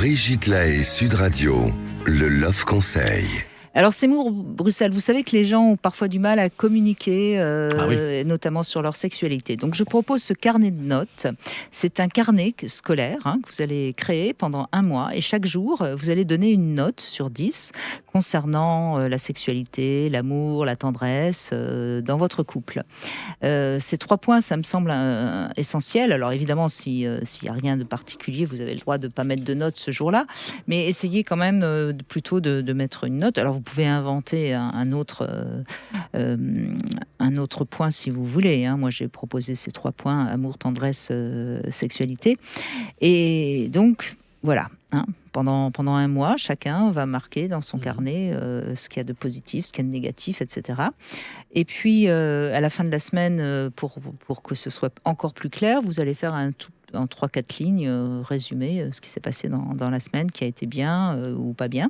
Brigitte Lahaie, Sud Radio, le Love Conseil. Alors Seymour Bruxelles, vous savez que les gens ont parfois du mal à communiquer, notamment sur leur sexualité. Donc je propose ce carnet de notes. C'est un carnet scolaire que vous allez créer pendant 1 mois. Et chaque jour, vous allez donner une note sur 10 concernant la sexualité, l'amour, la tendresse dans votre couple. Ces 3 points, ça me semble essentiel. Alors évidemment, s'il n'y a rien de particulier, vous avez le droit de ne pas mettre de notes ce jour-là. Mais essayez quand même plutôt de mettre une note. Alors vous pouvez inventer un autre point si vous voulez. Moi, j'ai proposé ces 3 points, amour, tendresse, sexualité. Et donc, voilà. Pendant 1 mois, chacun va marquer dans son carnet ce qu'il y a de positif, ce qu'il y a de négatif, etc. Et puis, à la fin de la semaine, pour que ce soit encore plus clair, vous allez faire en 3-4 lignes, résumer ce qui s'est passé dans la semaine, qui a été bien ou pas bien.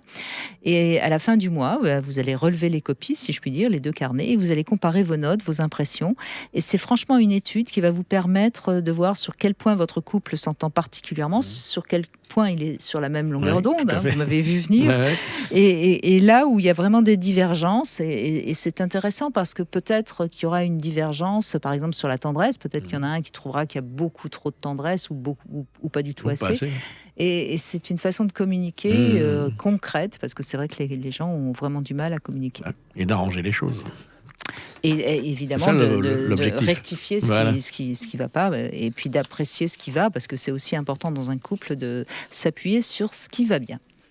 Et à la fin du mois, vous allez relever les copies, si je puis dire, les 2 carnets, et vous allez comparer vos notes, vos impressions. Et c'est franchement une étude qui va vous permettre de voir sur quel point votre couple s'entend particulièrement, sur quel point il est sur la même longueur d'onde, vous m'avez vu venir. Et là où il y a vraiment des divergences, et c'est intéressant parce que peut-être qu'il y aura une divergence, par exemple sur la tendresse, peut-être qu'il y en a un qui trouvera qu'il y a beaucoup trop de tendresse, ou pas du tout assez. Et c'est une façon de communiquer concrète, parce que c'est vrai que les gens ont vraiment du mal à communiquer. Et d'arranger les choses. Et évidemment de rectifier ce qui va pas, et puis d'apprécier ce qui va, parce que c'est aussi important dans un couple de s'appuyer sur ce qui va bien.